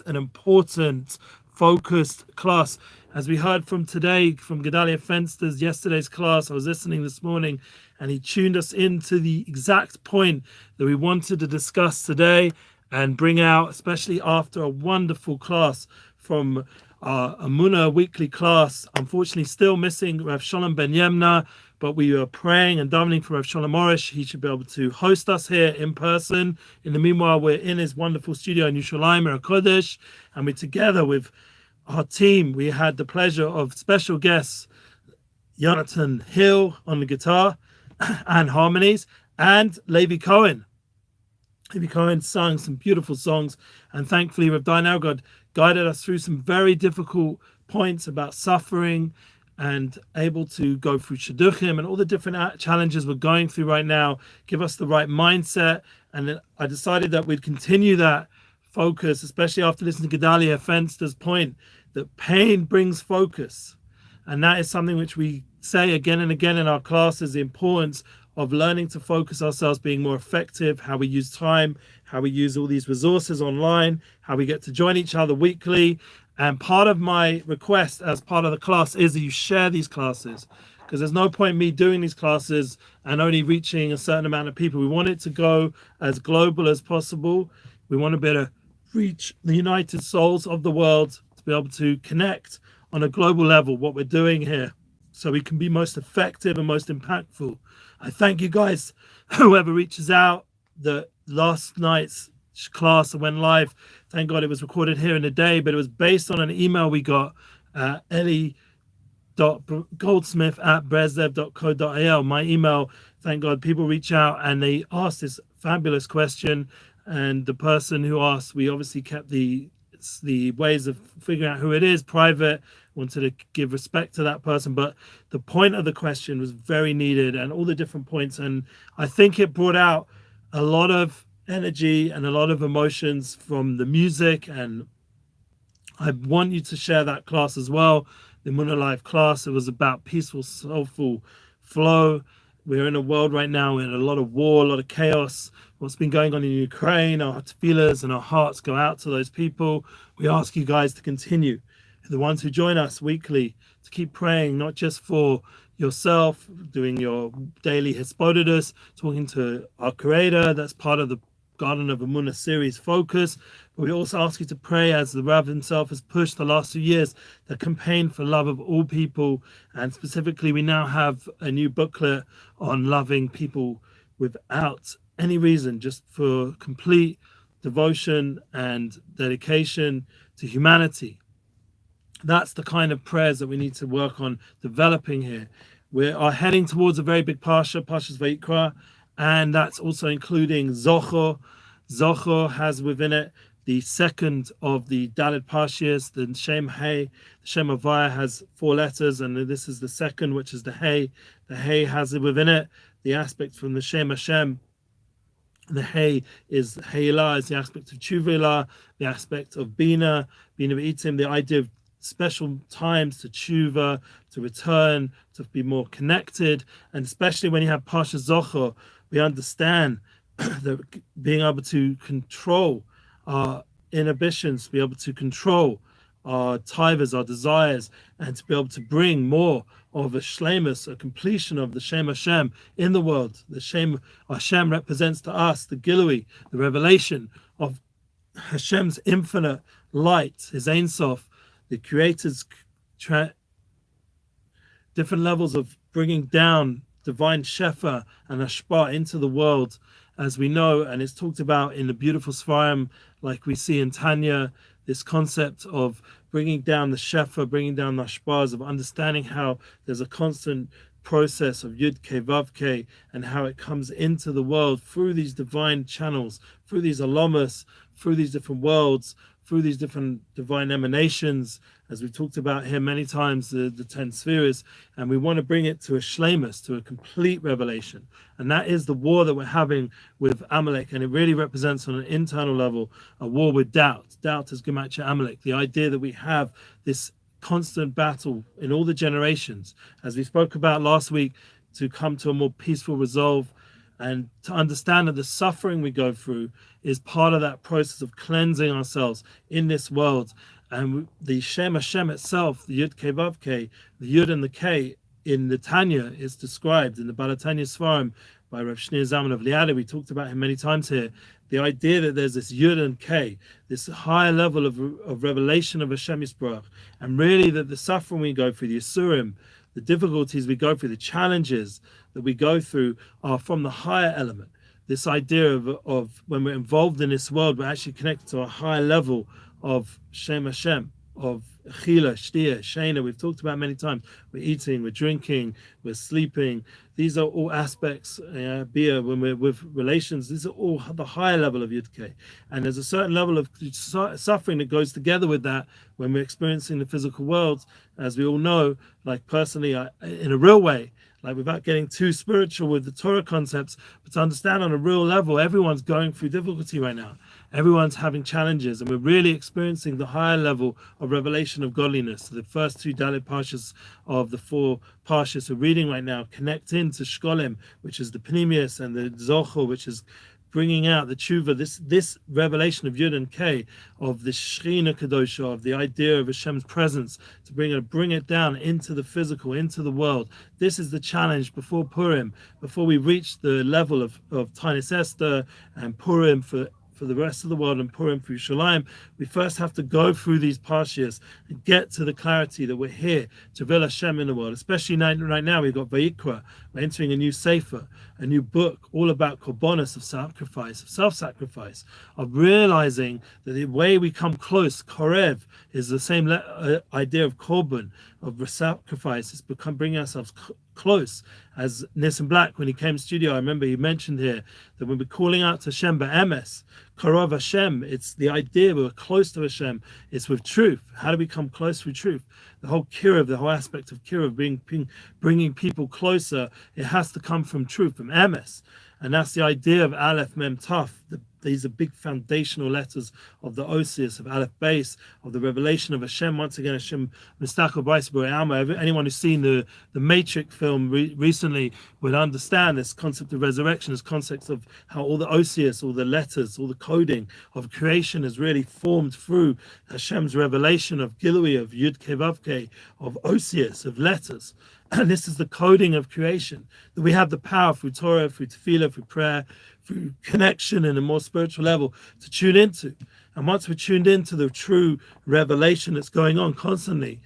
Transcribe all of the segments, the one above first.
an important, focused class. As we heard from today, from Gedalia Fenster's yesterday's class, I was listening this morning, and he tuned us into the exact point that we wanted to discuss today and bring out, especially after a wonderful class from our Emuna weekly class. Unfortunately, still missing Rav Shalom ben Yemna, but we are praying and davening for Rav Shalom Arush. He should be able to host us here in person. In the meanwhile, we're in his wonderful studio in Yerushalayim, Kodesh, and we're together with our team. We had the pleasure of special guests, Jonathan Hill on the guitar and harmonies, and Levi Cohen. Levi Cohen sang some beautiful songs, and thankfully Rav Dayan Elgod guided us through some very difficult points about suffering and able to go through shidduchim and all the different challenges we're going through right now, give us the right mindset. And then I decided that we'd continue that focus, especially after listening to Gedalia Fenster's point that pain brings focus. And that is something which we say again and again in our classes, the importance of learning to focus ourselves, being more effective, how we use time, how we use all these resources online, how we get to join each other weekly. And part of my request as part of the class is that you share these classes, because there's no point me doing these classes and only reaching a certain amount of people. We want it to go as global as possible. We want to be able to reach the united souls of the world, to be able to connect on a global level what we're doing here, so we can be most effective and most impactful. I thank you guys, whoever reaches out. The last night's class that went live, thank God it was recorded here in the day, but it was based on an email we got, Eli.Goldsmith@Breslev.co.il. My email, thank God people reach out and they ask this fabulous question. And the person who asked, we obviously kept the ways of figuring out who it is private, wanted to give respect to that person, but the point of the question was very needed and all the different points, and I think it brought out a lot of energy and a lot of emotions from the music, and I want you to share that class as well. The Emunalive class, it was about peaceful, soulful flow. We're in a world right now in a lot of war, a lot of chaos. What's been going on in Ukraine, our tefillahs and our hearts go out to those people. We ask you guys to continue, the ones who join us weekly, to keep praying, not just for yourself, doing your daily hisbodedus, talking to our Creator. That's part of the Garden of Emuna series focus. But we also ask you to pray, as the Rav himself has pushed the last 2 years, the campaign for love of all people. And specifically, we now have a new booklet on loving people without any reason, just for complete devotion and dedication to humanity. That's the kind of prayers that we need to work on developing here. We are heading towards a very big Parsha, Parshas Vayikra, and that's also including Zochor. Zochor has within it the second of the Dalet Parshias, the Shem Hey. The Shem Havaya has 4 letters, and this is the second, which is the Hey. The Hey has within it the aspect from the Shem Hashem. The Hey is Heilah, is the aspect of Tshuva, the aspect of Bina B'itim, the idea of special times to tshuva, to return, to be more connected. And especially when you have Parsha Zochor, we understand that being able to control our inhibitions, to be able to control our tivas, our desires, and to be able to bring more of a shlemus, a completion of the Shem Hashem in the world. The Shem Hashem represents to us the Gilui, the revelation of Hashem's infinite light, his Ein Sof, the Creator's different levels of bringing down divine Shefa and Ashpa into the world, as we know, and it's talked about in the beautiful Sfarim, like we see in Tanya, this concept of bringing down the Shefa, bringing down the Ashpas, of understanding how there's a constant process of Yud Ke Vav Ke, and how it comes into the world through these divine channels, through these alamas, through these different worlds, through these different divine emanations, as we've talked about here many times, the 10 spheres, and we want to bring it to a shlemus, to a complete revelation. And that is the war that we're having with Amalek, and it really represents on an internal level a war with doubt. Doubt is Gematria Amalek, the idea that we have this constant battle in all the generations, as we spoke about last week, to come to a more peaceful resolve and to understand that the suffering we go through is part of that process of cleansing ourselves in this world. And the Shem Hashem itself, the Yud Kei Vav Kei, the Yud and the K in the Tanya is described in the Balatanya Svarim by Rav Shneur Zalman of Liadi. We talked about him many times here. The idea that there's this Yud and K, this higher level of revelation of Hashem Yisbarach, and really that the suffering we go through, the Yisurim, the difficulties we go through, the challenges that we go through are from the higher element. This idea of when we're involved in this world, we're actually connected to a higher level of Shem Hashem, of Achila, Shtia, Shena. We've talked about many times. We're eating, we're drinking, we're sleeping. These are all aspects, Bia, when we're with relations, these are all the higher level of Yudke. And there's a certain level of suffering that goes together with that when we're experiencing the physical world, as we all know, like personally, in a real way, like without getting too spiritual with the Torah concepts, but to understand on a real level, everyone's going through difficulty right now. Everyone's having challenges, and we're really experiencing the higher level of revelation of godliness. So the first two Dalit Parshas of the 4 Parshas we're reading right now connect into Shkolim, which is the Pnimius, and the Zochor, which is bringing out the tshuva, this revelation of Yud and K, of the Shechina Kadosha, of the idea of Hashem's presence, to bring it down into the physical, into the world. This is the challenge before Purim, before we reach the level of Tainus Esther and Purim for the rest of the world, and Purim for Shalom. We first have to go through these parshas and get to the clarity that we're here to reveal Hashem in the world. Especially right now, we've got Vayikra. We're entering a new sefer, a new book, all about korbanos, of sacrifice, of self-sacrifice, of realizing that the way we come close, korev, is the same idea of korban, of sacrifice. It's bringing ourselves close. As Nissan Black, when he came to studio, I remember he mentioned here that when we're calling out to Hashem ba'emes, Karov Hashem, it's the idea we're close to Hashem. It's with truth. How do we come close with truth? The whole kiruv, the whole aspect of kiruv, bringing people closer, it has to come from truth, from emes. And that's the idea of Aleph Mem Taf. These are big foundational letters of the Osius, of Aleph Base, of the revelation of Hashem. Once again, Hashem Mistachel B'Yis B'Alma. Anyone who's seen the Matrix film recently would understand this concept of resurrection, this concept of how all the Osius, all the letters, all the coding of creation is really formed through Hashem's revelation of Gilui, of Yud Kei Vav Kei, of Osius, of letters. And this is the coding of creation, that we have the power through Torah, through tefillah, through prayer, through connection in a more spiritual level to tune into. And once we're tuned into the true revelation that's going on constantly,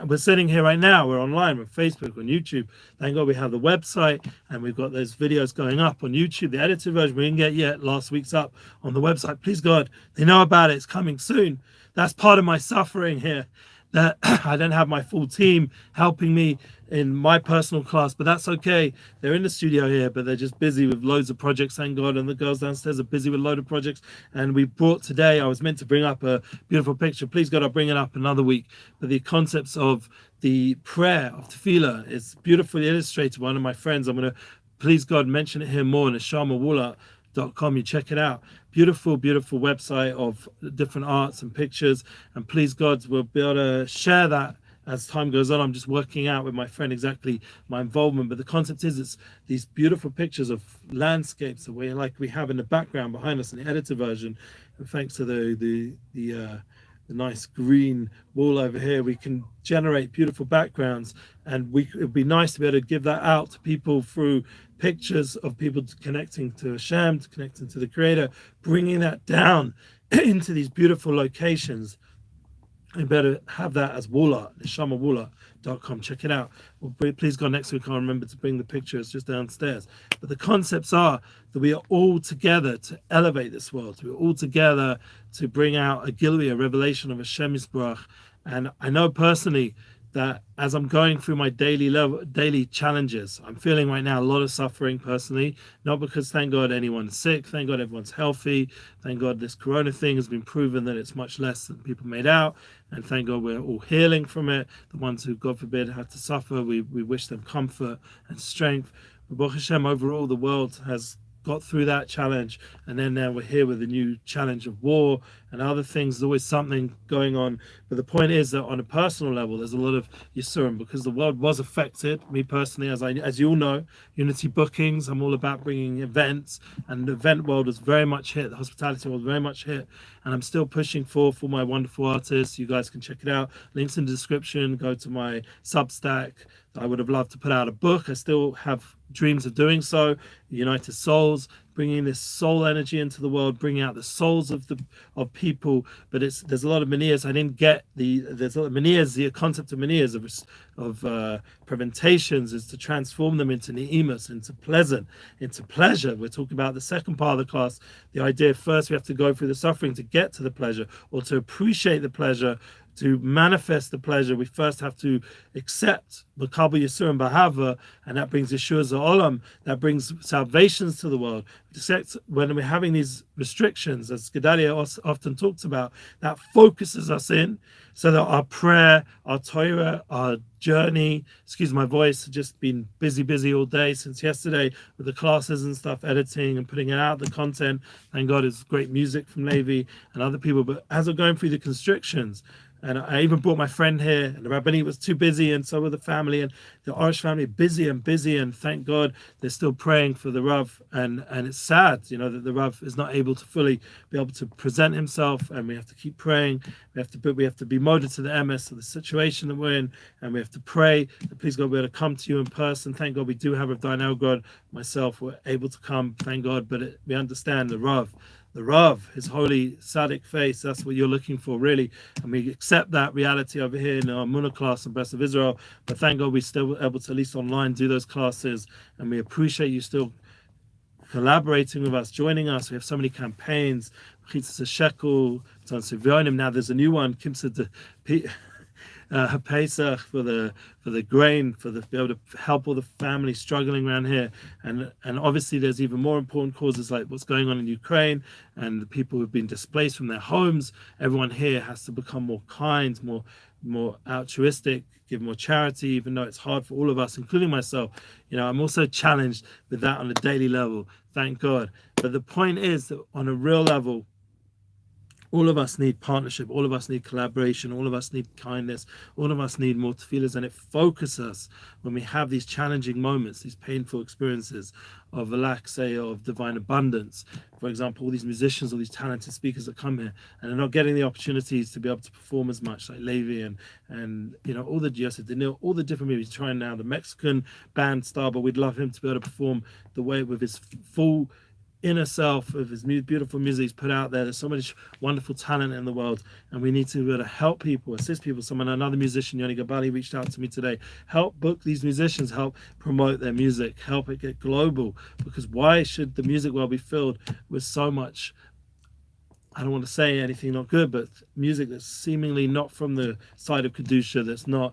we're sitting here right now, we're online, we're on Facebook, on YouTube. Thank God we have the website, and we've got those videos going up on YouTube. The edited version we didn't get yet, last week's up on the website. Please God, they know about it, it's coming soon. That's part of my suffering here, that I don't have my full team helping me in my personal class, but that's okay. They're in the studio here, but they're just busy with loads of projects, thank God, and the girls downstairs are busy with a load of projects. And we brought today, I was meant to bring up a beautiful picture. Please God, I'll bring it up another week. But the concepts of the prayer of tefillah is beautifully illustrated. One of my friends, I'm going to, please God, mention it here more in the shamawula.com. You check it out. Beautiful website of different arts and pictures, and please God, we'll be able to share that as time goes on. I'm just working out with my friend exactly my involvement, but the concept is it's these beautiful pictures of landscapes that we have in the background behind us in the editor version, and thanks to the nice green wall over here, we can generate beautiful backgrounds, and it would be nice to be able to give that out to people through pictures of people connecting to Hashem, connecting to the Creator, bringing that down into these beautiful locations. You better have that as Wula, neshamawula.com. Check it out. Well, please God, next week I'll remember to bring the picture. It's just downstairs. But the concepts are that we are all together to elevate this world. We're all together to bring out a Gilui, a revelation of Hashem Yisbarach. And I know personally that as I'm going through my daily challenges, I'm feeling right now a lot of suffering personally, not because thank God anyone's sick, thank God everyone's healthy, thank God this corona thing has been proven that it's much less than people made out, and thank God we're all healing from it. The ones who, God forbid, had to suffer, we wish them comfort and strength. But Baruch Hashem, overall the world has got through that challenge, and then now we're here with a new challenge of war and other things. There's always something going on. But the point is that on a personal level, there's a lot of Yisurim, because the world was affected. Me personally, as you all know, Unity Bookings, I'm all about bringing events, and the event world was very much hit. The hospitality world was very much hit, and I'm still pushing for my wonderful artists. You guys can check it out. Links in the description. Go to my Substack. I would have loved to put out a book. I still have dreams of doing so. United Souls, bringing this soul energy into the world, bringing out the souls of people. But there's a lot of manias. I didn't get there's a lot of manias. The concept of manias of preventations is to transform them into ni'imus, into pleasant, into pleasure. We're talking about the second part of the class. The idea first we have to go through the suffering to get to the pleasure, or to appreciate the pleasure. To manifest the pleasure, we first have to accept Makabel Yisurim Bahava, and that brings Yeshua Za'olam, that brings salvations to the world. When we're having these restrictions, as Gedalia often talks about, that focuses us in, so that our prayer, our Torah, our journey, excuse my voice, just been busy all day since yesterday with the classes and stuff, editing and putting out the content. Thank God it's great music from Levi and other people. But as we're going through the constrictions, and I even brought my friend here, and the Rabbani was too busy, and so were the family, and the Arush family busy, and thank God they're still praying for the Rav, and it's sad, that the Rav is not able to fully be able to present himself, and we have to keep praying. We have to be molded to the MS of the situation that we're in, and we have to pray that please God we're able to come to you in person. Thank God we do have Rav Dainel God, myself, we're able to come, thank God, but we understand the Rav, his holy Tzaddik face, that's what you're looking for, really. And we accept that reality over here in our Emuna class in Breslev, Israel. But thank God we're still able to, at least online, do those classes. And we appreciate you still collaborating with us, joining us. We have so many campaigns. Shekel, now there's a new one, Pesach for the grain, to be able to help all the families struggling around here, and obviously there's even more important causes like what's going on in Ukraine and the people who've been displaced from their homes. Everyone here has to become more kind, more altruistic, give more charity, even though it's hard for all of us, including myself. I'm also challenged with that on a daily level, thank God. But the point is that on a real level, all of us need partnership, all of us need collaboration, all of us need kindness, all of us need more tefillahs, and it focuses us when we have these challenging moments, these painful experiences of a lack, say, of divine abundance. For example, all these musicians, all these talented speakers that come here and are not getting the opportunities to be able to perform as much, like Levi and all the Yosef Daniel, all the different movies trying now, the Mexican band star, but we'd love him to be able to perform the way with his full inner self of his beautiful music he's put out there. There's so much wonderful talent in the world, and we need to be able to help people, assist people. Another musician, Yoni Gabali, reached out to me today. Help book these musicians, help promote their music, help it get global, because why should the music world be filled with so much, I don't want to say anything not good, but music that's seemingly not from the side of Kedusha, that's not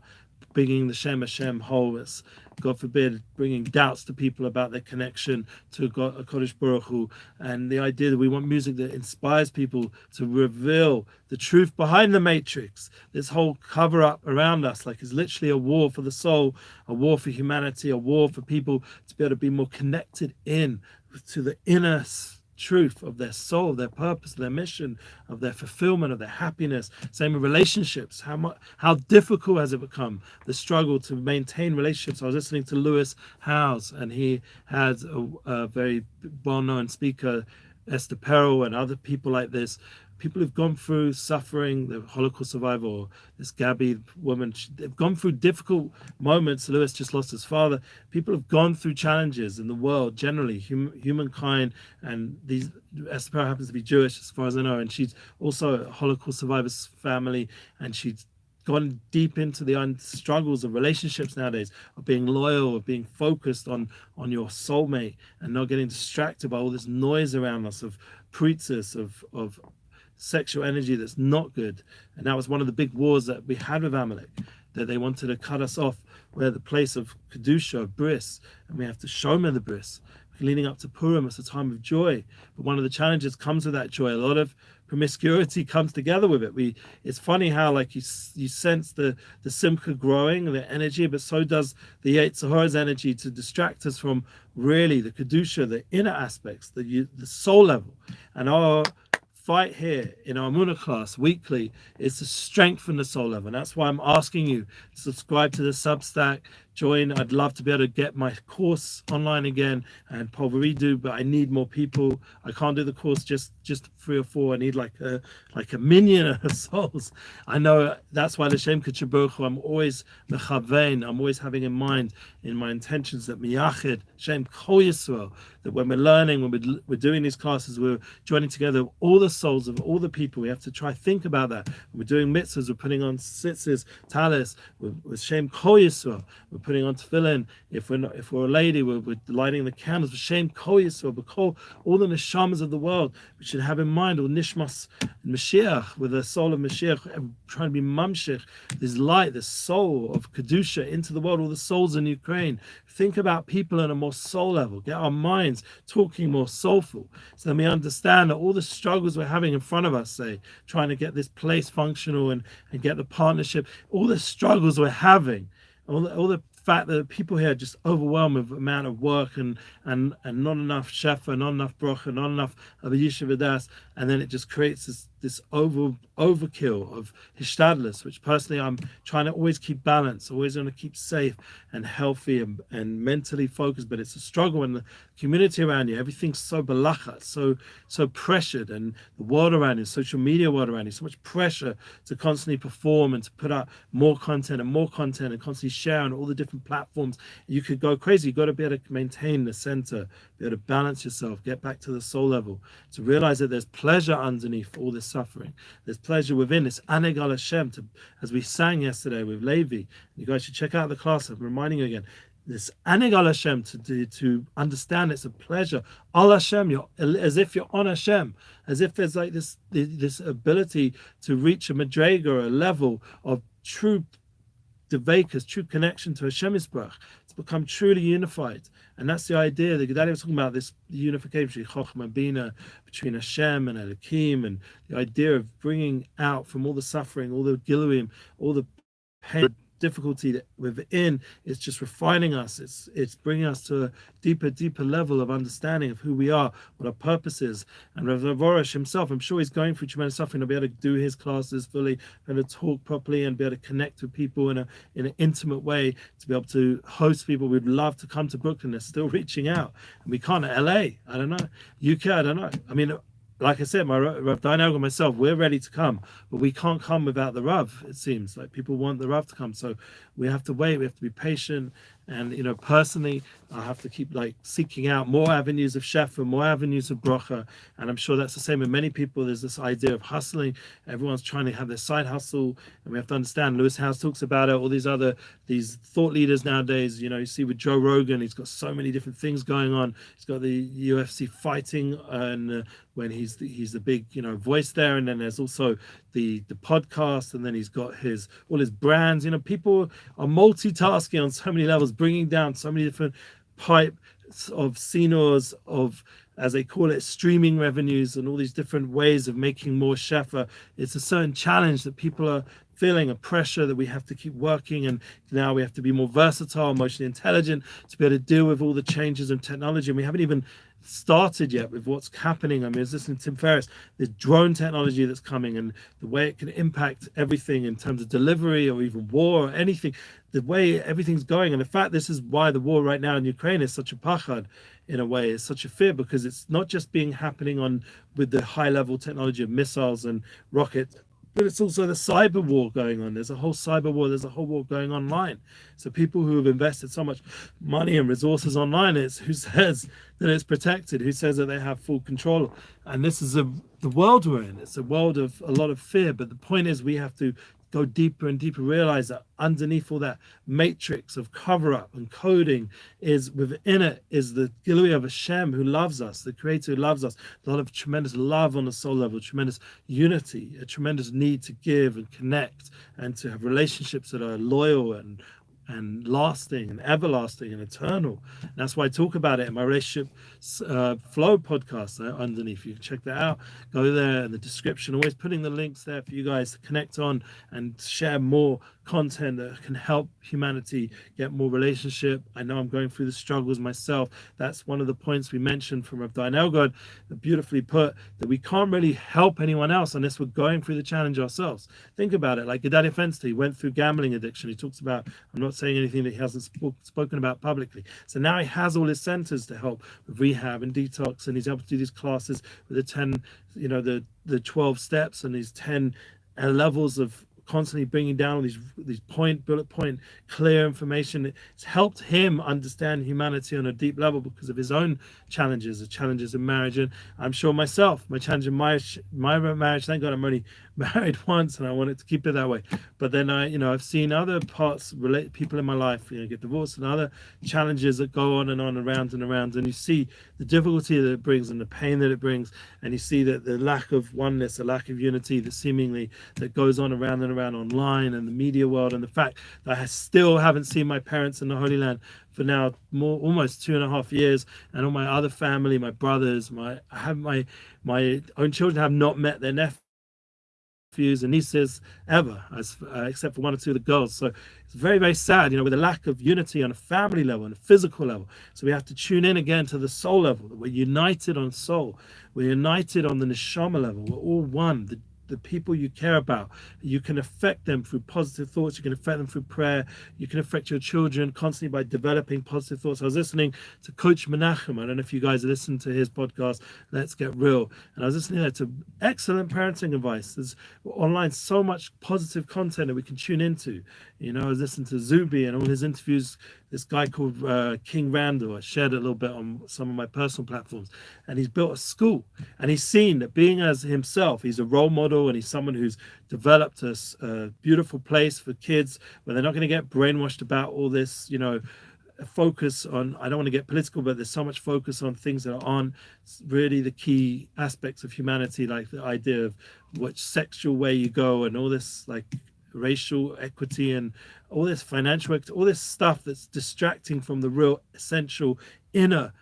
bringing the Shem Hashem whole, it's, God forbid, bringing doubts to people about their connection to God, Kodesh Baruch Hu, and the idea that we want music that inspires people to reveal the truth behind the matrix. This whole cover-up around us, like, is literally a war for the soul, a war for humanity, a war for people to be able to be more connected in to the inner truth of their soul, their purpose, their mission, of their fulfillment, of their happiness. Same with relationships. How difficult has it become, the struggle to maintain relationships? I was listening to Lewis Howes, and he had a very well-known speaker, Esther Perel, and other people like this. People who've gone through suffering, the Holocaust survivor, or this Gabby woman, they've gone through difficult moments. Lewis just lost his father. People have gone through challenges in the world, generally, humankind, and these, Esther Perel happens to be Jewish, as far as I know, and she's also a Holocaust survivor's family, and she's gone deep into the struggles of relationships nowadays, of being loyal, of being focused on your soulmate, and not getting distracted by all this noise around us of preachers, of sexual energy that's not good. And that was one of the big wars that we had with Amalek, that they wanted to cut us off where the place of Kedusha, of bris, and we have to show them the bris. Leading up to Purim, it's a time of joy, but one of the challenges comes with that joy. A lot of promiscuity comes together with it. It's funny how, like, you sense the simcha growing, the energy, but so does the Yetzer Hara's energy to distract us from really the Kedusha, the inner aspects, the soul level. And our fight here in our Emuna class weekly is to strengthen the soul level. And that's why I'm asking you to subscribe to the Substack, join. I'd love to be able to get my course online again and probably redo, but I need more people. I can't do the course just 3 or 4. I need like a minion of souls. I know that's why the Shem K'Chabuchu, I'm always mechavein, I'm always having in mind in my intentions that miyachid Shem Kol Yisrael, that when we're learning, when we're doing these classes, we're joining together all the souls of all the people. We have to try think about that. When we're doing mitzvahs, we're putting on tzitzis, talis, with Shem Kol Yisrael. We're putting on tefillin. If we're a lady, we're lighting the candles with Shem Kol Yisrael, but all the neshamas of the world. We should have in mind all nishmas and Mashiach, with the soul of Mashiach, trying to be mamshich, this light, this soul of kedusha into the world. All the souls in Ukraine. Think about people on a more soul level. Get our minds talking more soulful, so that we understand that all the struggles we're having in front of us, say trying to get this place functional and get the partnership, all the struggles we're having, all the fact that people here are just overwhelmed with the amount of work and not enough shefa, not enough bracha, not enough of a yishuv, and then it just creates this overkill of hishtadlus, which personally I'm trying to always keep balance, always want to keep safe and healthy and mentally focused. But it's a struggle in the community around you. Everything's so balachat, so pressured, and the world around you, social media world around you, so much pressure to constantly perform and to put out more content and constantly share on all the different platforms. You could go crazy. You've got to be able to maintain the center, be able to balance yourself, get back to the soul level, to realize that there's pleasure underneath all this suffering. There's pleasure within this Aneg Al Hashem, as we sang yesterday with Levi. You guys should check out the class. I'm reminding you again, this Aneg Al Hashem, to understand it's a pleasure. Al Hashem, you're as if you're on Hashem, as if there's like this ability to reach a madrega, a level of true devekas, true connection to Hashem Yisbarach, to become truly unified. And that's the idea that Gedalia was talking about, this unification between Chochmah and Bina, between Hashem and Elokim, and the idea of bringing out from all the suffering, all the giluim, all the pain, difficulty that within. It's just refining us. It's bringing us to a deeper level of understanding of who we are, what our purpose is. And Rav Arush himself, I'm sure he's going through tremendous suffering to be able to do his classes fully, be able to talk properly, and be able to connect with people in an intimate way, to be able to host people. We'd love to come to Brooklyn. They're still reaching out, and we can't. LA, I don't know. UK, I don't know. I mean, like I said, my Rav Dainag and myself, we're ready to come, but we can't come without the Rav. It seems like people want the Rav to come, so we have to wait. We have to be patient. And personally, I have to keep seeking out more avenues of shefa, more avenues of bracha. And I'm sure that's the same with many people. There's this idea of hustling. Everyone's trying to have their side hustle, and we have to understand. Lewis House talks about it. All these thought leaders nowadays. You see with Joe Rogan, he's got so many different things going on. He's got the UFC fighting, and when he's the big voice there, and then there's also the podcast, and then he's got all his brands. People are multitasking on so many levels, bringing down so many different pipes of sinors, of, as they call it, streaming revenues, and all these different ways of making more shefa. It's a certain challenge that people are feeling, a pressure that we have to keep working, and now we have to be more versatile, emotionally intelligent, to be able to deal with all the changes in technology. And we haven't even started yet with what's happening. I was listening to Tim Ferriss, the drone technology that's coming, and the way it can impact everything in terms of delivery, or even war, or anything, the way everything's going. And in fact, this is why the war right now in Ukraine is such a pachad, in a way. It's such a fear, because it's not just happening with the high level technology of missiles and rockets, but it's also the cyber war going on. There's a whole cyber war. There's a whole war going online. So people who have invested so much money and resources online, who says that it's protected, who says that they have full control. And this is the world we're in. It's a world of a lot of fear. But the point is, we have to go deeper and deeper, realize that underneath all that matrix of cover-up and coding, is within it is the Gilui of Hashem, who loves us, the Creator who loves us. A lot of tremendous love on the soul level, tremendous unity, a tremendous need to give and connect, and to have relationships that are loyal and lasting and everlasting and eternal. And that's why I talk about it in my relationship flow podcast underneath. You can check that out. Go there in the description, always putting the links there for you guys to connect on and share more content that can help humanity get more relationship. I know I'm going through the struggles myself. That's one of the points we mentioned from Rav Elgod, beautifully put, that we can't really help anyone else unless we're going through the challenge ourselves. Think about it. Like Gedali Fenster went through gambling addiction. He talks about, I'm not saying anything that he hasn't spoken about publicly. So now he has all his centers to help with rehab and detox, and he's able to do these classes with the 10, the 12 steps and these 10 levels of constantly bringing down these bullet point clear information. It's helped him understand humanity on a deep level because of his own challenges, the challenges in marriage. And I'm sure myself, my challenge in my marriage, thank God I'm only married once and I wanted to keep it that way. But then I've seen other parts, people in my life, get divorced, and other challenges that go on, around and around. And you see the difficulty that it brings and the pain that it brings. And you see that the lack of oneness, the lack of unity that seemingly that goes on around and around online and the media world, and the fact that I still haven't seen my parents in the Holy Land for now almost 2.5 years, and all my other family, my brothers, my own children have not met their nephews and nieces ever, except for 1 or 2 of the girls. So it's very, very sad, with a lack of unity on a family level and a physical level. So we have to tune in again to the soul level. We're united on soul. We're united on the neshama level. We're all one. The people you care about, you can affect them through positive thoughts. You can affect them through prayer. You can affect your children constantly by developing positive thoughts. I was listening to Coach Menachem. I don't know if you guys listened to his podcast, Let's Get Real. And I was listening there to excellent parenting advice. There's online so much positive content that we can tune into. I was listening to Zubi and all his interviews. This guy called King Randall. I shared it a little bit on some of my personal platforms. And he's built a school. And he's seen that being as himself, he's a role model, and he's someone who's developed a beautiful place for kids where they're not going to get brainwashed about all this, focus on, I don't want to get political, but there's so much focus on things that aren't really the key aspects of humanity, like the idea of which sexual way you go and all this, like, racial equity and all this financial equity, all this stuff that's distracting from the real essential inner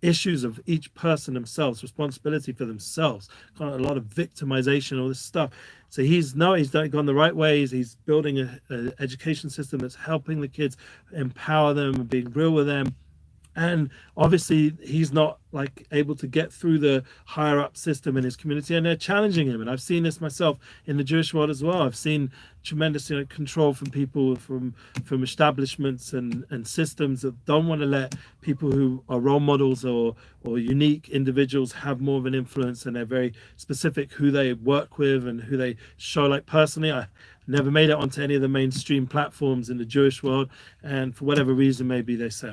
issues of each person themselves, responsibility for themselves, kind of a lot of victimization, all this stuff. So he's gone the right ways. He's building an education system that's helping the kids, empower them and being real with them. And obviously he's not able to get through the higher up system in his community, and they're challenging him. And I've seen this myself in the Jewish world as well. I've seen tremendous control from people, from establishments and systems that don't want to let people who are role models or unique individuals have more of an influence, and they're very specific who they work with and who they show. Personally, I never made it onto any of the mainstream platforms in the Jewish world, and for whatever reason, maybe they say,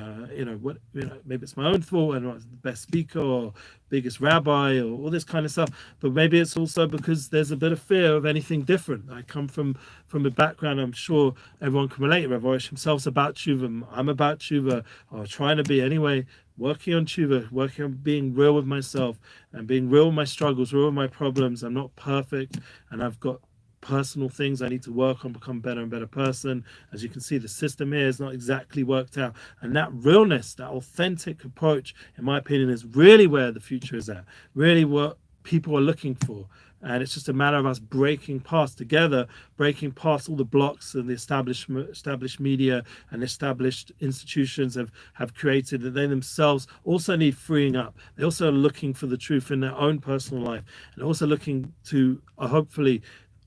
maybe it's my own fault, I'm not the best speaker or biggest rabbi or all this kind of stuff. But maybe it's also because there's a bit of fear of anything different. I come from a background, I'm sure everyone can relate. Rav Arush himself's about tshuva, I'm about tshuva, or trying to be anyway, working on tshuva, working on being real with myself and being real with my struggles, real with my problems. I'm not perfect, and I've got personal things I need to work on, become better and better person. As you can see, the system here is not exactly worked out, and that realness, that authentic approach, in my opinion, is really where the future is at, really what people are looking for. And it's just a matter of us breaking past all the blocks and the established media and established institutions have created, that they themselves also need freeing up. They also are looking for the truth in their own personal life, and also looking to hopefully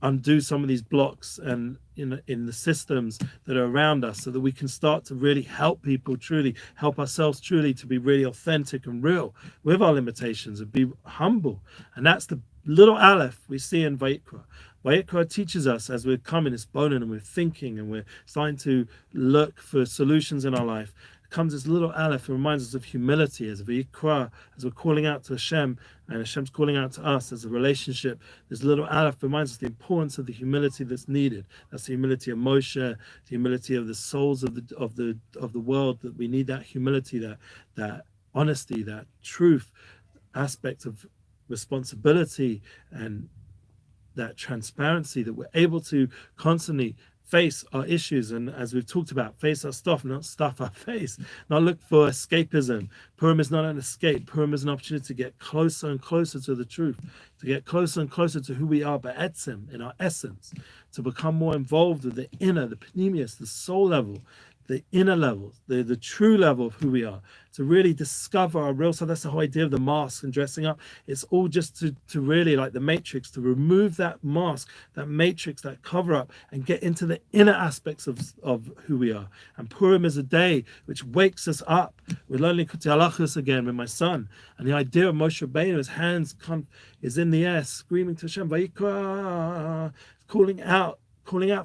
undo some of these blocks and in the systems that are around us, so that we can start to really help people, truly help ourselves, truly to be really authentic and real with our limitations and be humble. And that's the little aleph we see in Vayikra. Vayikra teaches us, as we're coming, it's boning and we're thinking and we're starting to look for solutions in our life, comes this little aleph and reminds us of humility as Vayikra, as we're calling out to Hashem and Hashem's calling out to us as a relationship. This little aleph reminds us the importance of the humility that's needed. That's the humility of Moshe, the humility of the souls of the world, that we need that humility, that honesty, that truth aspect of responsibility, and that transparency, that we're able to constantly face our issues, and as we've talked about, face our stuff, not stuff our face, not look for escapism. Purim is not an escape. Purim is an opportunity to get closer and closer to the truth, to get closer and closer to who we are, Ba'etzim, in our essence, to become more involved with the inner, the pneumius, the soul level, the inner levels, the true level of who we are, to really discover our real self. That's the whole idea of the mask and dressing up. It's all just to really, like the Matrix, to remove that mask, that matrix, that cover up, and get into the inner aspects of who we are. And Purim is a day which wakes us up. We're learning Kuti Halachos again with my son, and the idea of Moshe Rabbeinu, his hands is in the air, screaming to Hashem, Vayikra, calling out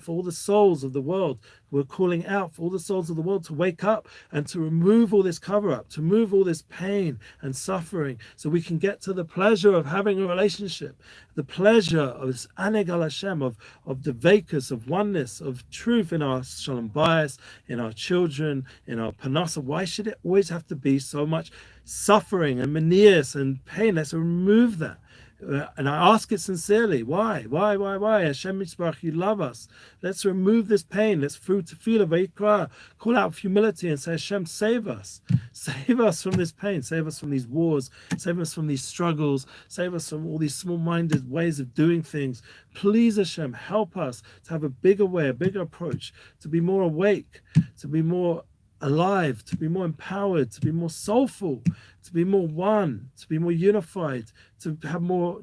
for all the souls of the world. We're calling out for all the souls of the world to wake up and to remove all this cover up, to remove all this pain and suffering, so we can get to the pleasure of having a relationship, the pleasure of this Aneg al Hashem, of the Vekas, of oneness, of truth in our Shalom bias, in our children, in our Panasa. Why should it always have to be so much suffering and manias and pain? Let's remove that. And I ask it sincerely. Why? Hashem Yitzbarach, you love us. Let's remove this pain. Let's feel a Vayikra. Call out humility and say, Hashem, save us. Save us from this pain. Save us from these wars. Save us from these struggles. Save us from all these small-minded ways of doing things. Please, Hashem, help us to have a bigger way, a bigger approach, to be more awake, to be more alive, to be more empowered, to be more soulful, to be more one, to be more unified, to have more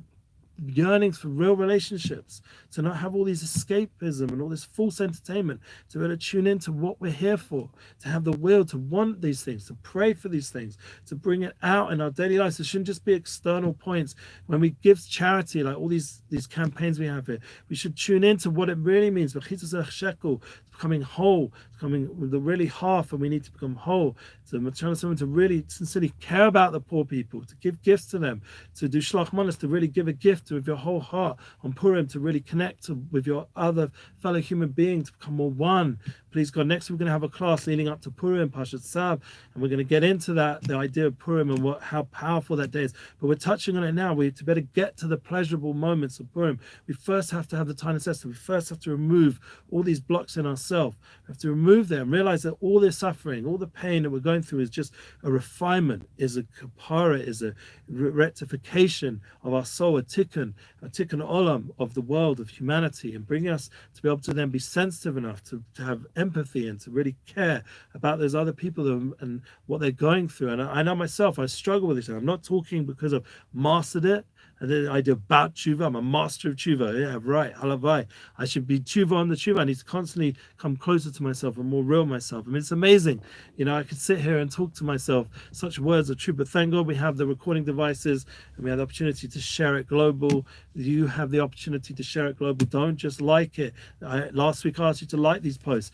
yearnings for real relationships, to not have all these escapism and all this false entertainment, to be able to tune into what we're here for, to have the will to want these things, to pray for these things, to bring it out in our daily lives. It shouldn't just be external points. When we give charity, like all these campaigns we have here, we should tune into what it really means. Becoming whole, becoming the really half, and we need to become whole. To really sincerely care about the poor people, to give gifts to them, to do shlach manos, to really give a gift with your whole heart on Purim, to really connect with your other fellow human beings, to become more one. Please God, next we're going to have a class leading up to Purim, Pashat Sav, and we're going to get into that, the idea of Purim and how powerful that day is. But we're touching on it now. To better get to the pleasurable moments of Purim, we first have to have the time assessment. We first have to remove all these blocks in ourselves. We have to remove them, realize that all this suffering, all the pain that we're going through is just a refinement, is a kapara, is a rectification of our soul, a tikkun olam of the world, of humanity, and bringing us to be able to then be sensitive enough to have empathy and to really care about those other people and what they're going through. And I know myself, I struggle with this. I'm not talking because I've mastered it. And then I do about tshuva. I'm a master of tshuva. Yeah, right. Halavai. I should be tshuva on the tshuva. I need to constantly come closer to myself and more real myself. I mean, it's amazing. I could sit here and talk to myself such words of truth. But thank God we have the recording devices and we have the opportunity to share it global. You have the opportunity to share it global. Don't just like it. Last week I asked you to like these posts.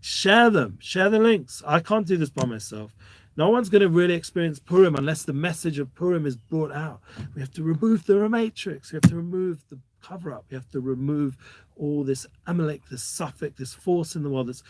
Share them. Share the links. I can't do this by myself. No one's going to really experience Purim unless the message of Purim is brought out. We have to remove the matrix. We have to remove the cover-up. We have to remove all this Amalek, this suffix, this force in the world that's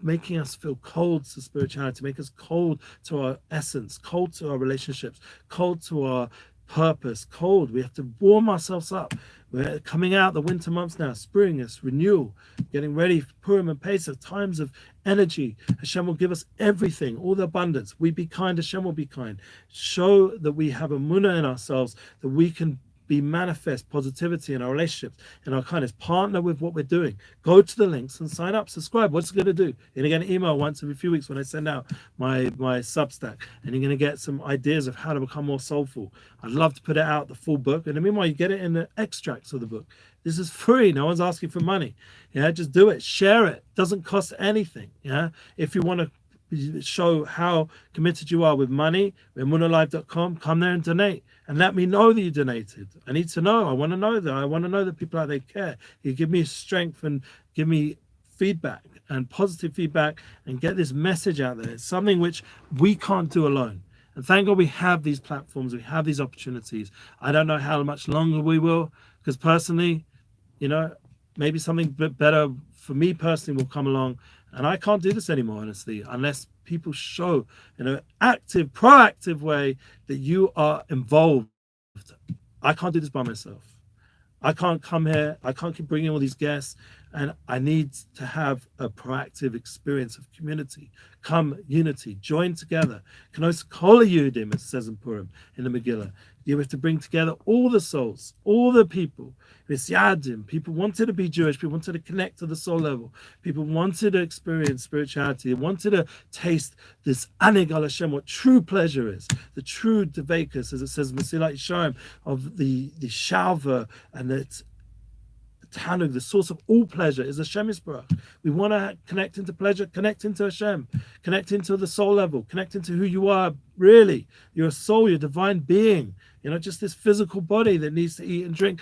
making us feel cold to spirituality, make us cold to our essence, cold to our relationships, cold to our purpose, cold. We have to warm ourselves up. We're coming out the winter months now, spring is renewal, getting ready for Purim and Pesach, times of energy. Hashem will give us everything, all the abundance. We be kind, Hashem will be kind. Show that we have Emuna in ourselves, that we can be manifest positivity in our relationships, in our kindness. Partner with what we're doing. Go to the links and sign up, subscribe. What's it going to do? You're going to get an email once every few weeks when I send out my Substack, and you're going to get some ideas of how to become more soulful. I'd love to put it out, the full book, and meanwhile you get it in the extracts of the book. This is free. No one's asking for money. Just do it. Share it. Doesn't cost anything. If you want to show how committed you are with money, Emunalive.com, come there and donate and let me know that you donated. I need to know. I want to know that. I want to know that people out there care. You give me strength and give me feedback and positive feedback and get this message out there. It's something which we can't do alone. And thank God we have these platforms, we have these opportunities. I don't know how much longer we will, because personally, maybe something better for me personally will come along. And I can't do this anymore, honestly, unless people show in an active, proactive way that you are involved. I can't do this by myself. I can't come here. I can't keep bringing all these guests And I need to have a proactive experience of community. Come, unity, join together. Kanos kol Yehudim, it says in Purim, in the Megillah. You have to bring together all the souls, all the people. People wanted to be Jewish. People wanted to connect to the soul level. People wanted to experience spirituality. They wanted to taste this Anig al Hashem, what true pleasure is, the true Devekus, as it says, Mesilat Yesharim, of the Shalva and the Tanug, the source of all pleasure is Hashem Yisbarach. We want to connect into pleasure, connect into Hashem, connect into the soul level, connect into who you are, really. You're a soul, you're a divine being. You're not just this physical body that needs to eat and drink.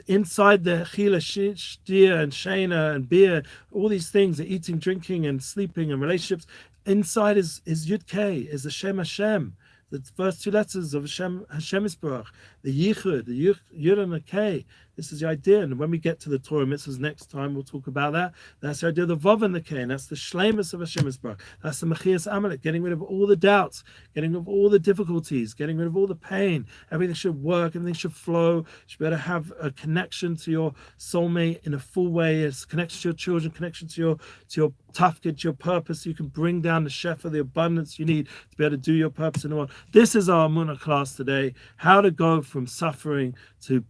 Inside the Chila, Shtia, and Shana, and beer, all these things, the eating, drinking, and sleeping, and relationships, inside is Yud K, is Hashem Hashem. The first two letters of Hashem Yisbarach, the Yichud, the Yud and the K. This is the idea. And when we get to the Torah mitzvahs next time, we'll talk about that. That's the idea of the Vav and the K, and that's the Shleimus of Hashem Yisbarach. That's the Mechias Amalek, getting rid of all the doubts, getting rid of all the difficulties, getting rid of all the pain. Everything should work, everything should flow. You should be able to have a connection to your soulmate in a full way. It's connection to your children, connection to your tafkid, to your purpose. You can bring down the shefa, the abundance you need to be able to do your purpose in the world. This is our Emuna class today, how to go from suffering to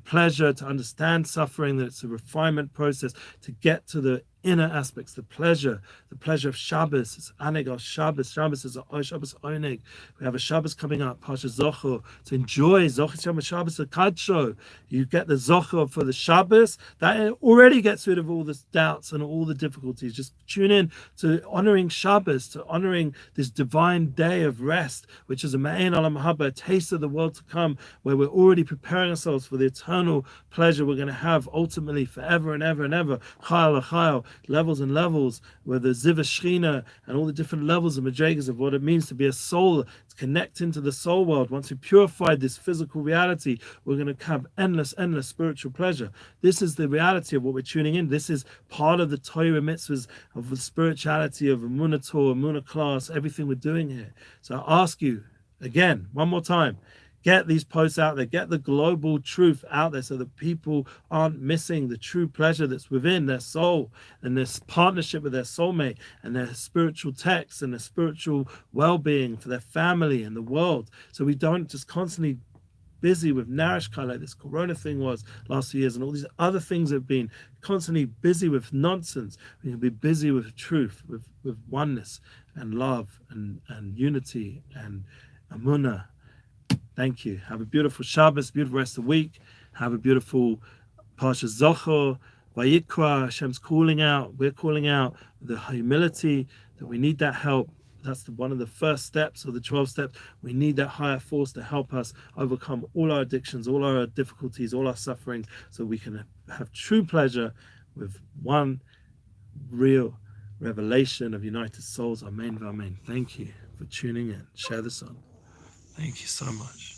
pleasure, to understand suffering, that it's a refinement process, to get to the inner aspects, the pleasure of Shabbos. It's Anig al Shabbos. Shabbos is a Shabbos Oneg. We have a Shabbos coming up, Pasha Zochor, to enjoy Zochor Shabbos Kadsho. You get the Zochor for the Shabbos. That already gets rid of all the doubts and all the difficulties. Just tune in to honoring Shabbos, to honoring this divine day of rest, which is a Ma'ain al Mahaba, a taste of the world to come, where we're already preparing ourselves for the eternal pleasure we're going to have ultimately forever and ever and ever. Chayal Chayal. Levels and levels, where the Ziva Shechina and all the different levels and madrigas of what it means to be a soul, to connect into the soul world. Once we purified this physical reality, we're going to have endless spiritual pleasure. This is the reality of what we're tuning in. This is part of the Torah mitzvahs of the spirituality of Emuna Tour, Emuna class, everything we're doing here. So I ask you again, one more time, get these posts out there, get the global truth out there so that people aren't missing the true pleasure that's within their soul and this partnership with their soulmate and their spiritual texts and their spiritual well-being for their family and the world. So we don't just constantly busy with Narishka like this Corona thing was last few years and all these other things have been constantly busy with nonsense. We can be busy with truth, with oneness and love and unity and Emuna. Thank you. Have a beautiful Shabbos, beautiful rest of the week. Have a beautiful Parsha Zochor, Vayikra. Hashem's calling out. We're calling out the humility that we need that help. That's one of the first steps of the 12 steps. We need that higher force to help us overcome all our addictions, all our difficulties, all our sufferings, so we can have true pleasure with one real revelation of united souls. Amen. Amen. Thank you for tuning in. Share this on. Thank you so much.